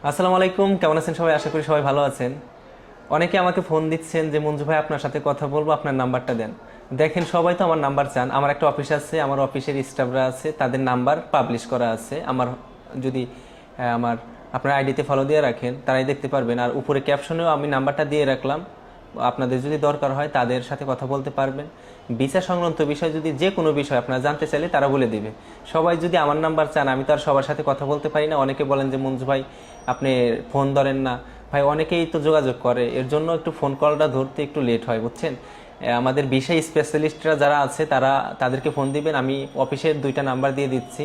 আসসালামু আলাইকুম, কেমন আছেন সবাই? আশা করি সবাই ভালো আছেন। অনেকে আমাকে ফোন দিচ্ছেন যে মঞ্জু ভাই আপনার সাথে কথা বলবো, আপনার নাম্বারটা দেন। দেখেন, সবাই তো আমার নাম্বার চান। আমার একটা অফিস আছে, আমার অফিসের স্টাফরা আছে, তাদের নাম্বার পাবলিশ করা আছে আমার। যদি আমার আপনার আইডিতে ফলো দিয়ে রাখেন, তারাই দেখতে পারবেন। আর উপরে ক্যাপশনেও আমি নাম্বারটা দিয়ে রাখলাম, আপনাদের যদি দরকার হয় তাদের সাথে কথা বলতে পারবেন। ভিসা সংক্রান্ত বিষয়, যদি যে কোনো বিষয় আপনারা জানতে চাইলে তারা বলে দিবে। সবাই যদি আমার নাম্বার চান, আমি তো আর সবার সাথে কথা বলতে পারি না। অনেকে বলেন যে মঞ্জু ভাই আপনি ফোন ধরেন না। ভাই, অনেকেই তো যোগাযোগ করে, এর জন্য একটু ফোন কলটা ধরতে একটু লেট হয়, বুঝছেন। আমাদের ভিসা স্পেশালিস্টরা যারা আছে তাদেরকে ফোন দিবেন। আমি অফিসের 2টা নাম্বার দিয়ে দিচ্ছি,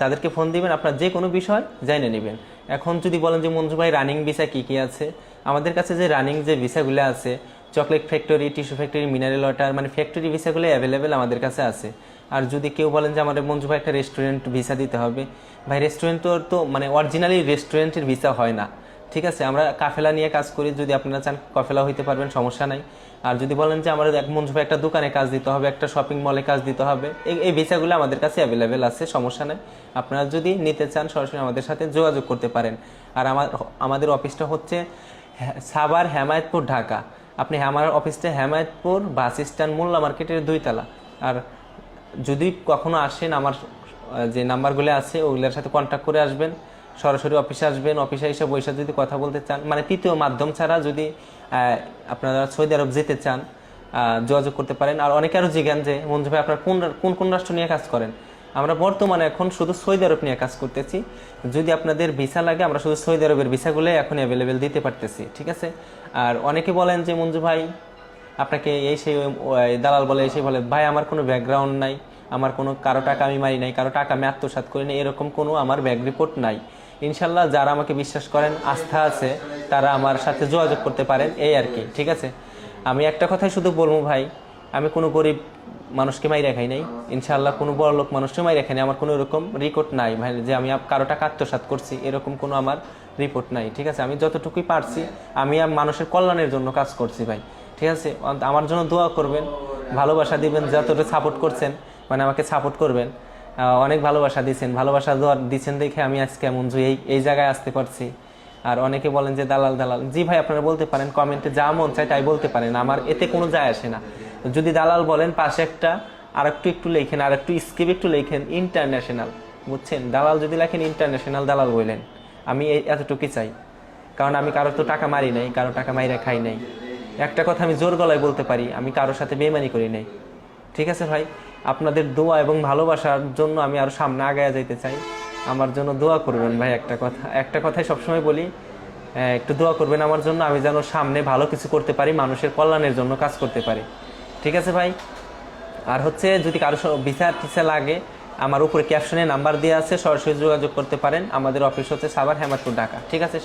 তাদেরকে ফোন দিবেন, আপনার যে কোনো বিষয় জেনে নেবেন। এখন যদি বলেন যে মঞ্জু ভাই রানিং ভিসা কী কী আছে, আমাদের কাছে যে রানিং যে ভিসাগুলো আছে, chocolate factory, tissue factory, mineral water, মানে ফ্যাক্টরি ভিসাগুলো অ্যাভেলেবেল আমাদের কাছে আছে। আর যদি কেউ বলেন যে আমাদের মঞ্জু ভাই একটা রেস্টুরেন্ট ভিসা দিতে হবে, ভাই রেস্টুরেন্ট তো মানে অরিজিনালি রেস্টুরেন্টের ভিসা হয় না, ঠিক আছে। আমরা কাফেলা নিয়ে কাজ করি, যদি আপনারা চান কাফেলা হইতে পারবেন, সমস্যা নাই। আর যদি বলেন যে আমাদের এক মঞ্জু ভাই একটা দোকানে কাজ দিতে হবে, একটা শপিং মলে কাজ দিতে হবে, এই ভিসাগুলো আমাদের কাছে অ্যাভেলেবেল আছে, সমস্যা নাই। আপনারা যদি নিতে চান সরাসরি আমাদের সাথে যোগাযোগ করতে পারেন। আর আমাদের অফিসটা হচ্ছে সাভার হেমায়েতপুর, ঢাকা। আপনি আমার অফিসটা হেমায়েতপুর বাস স্ট্যান্ড, মোল্লা মার্কেটের 2 তলা। আর যদি কখনো আসেন, আমার যে নাম্বারগুলো আছে ওগুলোর সাথে কন্ট্যাক্ট করে আসবেন, সরাসরি অফিসে আসবেন। অফিসে এসে বসে যদি কথা বলতে চান, মানে তৃতীয় মাধ্যম ছাড়া যদি আপনারা সৌদি আরব যেতে চান, যোগাযোগ করতে পারেন। আর অনেকে আরও জিজ্ঞান যে মঞ্জু ভাই আপনার কোন কোন রাষ্ট্র নিয়ে কাজ করেন। আমরা বর্তমানে এখন শুধু সৌদি আরব নিয়ে কাজ করতেছি। যদি আপনাদের ভিসা লাগে, আমরা শুধু সৌদি আরবের ভিসাগুলো এখন অ্যাভেলেবেল দিতে পারতেছি, ঠিক আছে। আর অনেকে বলেন যে মঞ্জু ভাই আপনাকে এই সেই দালাল বলে, এই সেই বলে। ভাই, আমার কোনো ব্যাকগ্রাউন্ড নাই, আমার কোনো কারো টাকা আমি মারি নাই, কারো টাকা আমি আত্মসাৎ করি নাই, এরকম কোনো আমার ব্যাক রিপোর্ট নাই। ইনশাল্লাহ যারা আমাকে বিশ্বাস করেন, আস্থা আছে, তারা আমার সাথে যোগাযোগ করতে পারেন, এই আর কি, ঠিক আছে। আমি একটা কথাই শুধু বলবো ভাই, আমি কোনো গরিব মানুষকে মাই রেখাই নাই, ইনশাল্লাহ কোনো বড় লোক মানুষকে মাই রেখাই নাই। আমার কোনো এরকম রেকর্ড নাই ভাই যে আমি কারো টাকা আত্মসাৎ করছি, এরকম কোনো আমার রিপোর্ট নাই, ঠিক আছে। আমি যতটুকুই পারছি, আমি মানুষের কল্যাণের জন্য কাজ করছি ভাই, ঠিক আছে। আমার জন্য দোয়া করবেন, ভালোবাসা দিবেন, যতটা সাপোর্ট করছেন, মানে আমাকে সাপোর্ট করবেন। অনেক ভালোবাসা দিচ্ছেন, ভালোবাসা দোয়া দিচ্ছেন দেখে আমি আজকে মঞ্জু এই জায়গায় আসতে পারছি। আর অনেকে বলেন যে দালাল দালাল, জি ভাই আপনারা বলতে পারেন, কমেন্টে যা মন চায় তাই বলতে পারেন, আমার এতে কোনো যায় আসে না। যদি দালাল বলেন, পাশে একটা আর একটু লেখেন, আর একটু স্কিপ একটু লেখেন ইন্টারন্যাশনাল, বুঝছেন। দালাল যদি লেখেন ইন্টারন্যাশনাল দালাল বললেন, আমি এতটুকুই চাই। কারণ আমি কারোর তো টাকা মারি নাই, কারো টাকা মাইরা খাই নাই। একটা কথা আমি জোর গলায় বলতে পারি, আমি কারোর সাথে বেইমানি করি নাই, ঠিক আছে ভাই। আপনাদের দোয়া এবং ভালোবাসার জন্য আমি আরও সামনে আগায় যাইতে চাই। আমার জন্য দোয়া করবেন ভাই। একটা কথাই সবসময় বলি, একটু দোয়া করবেন আমার জন্য, আমি যেন সামনে ভালো কিছু করতে পারি, মানুষের কল্যাণের জন্য কাজ করতে পারি, ঠিক আছে ভাই। আর হচ্ছে যদি কারো ভিসা টিসা লাগে, আমার উপরে ক্যাপশনে নাম্বার দেওয়া আছে, সরাসরি যোগাযোগ করতে পারেন। আমাদের অফিস হচ্ছে সাভার হেমাদপুর, ঢাকা, ঠিক আছে।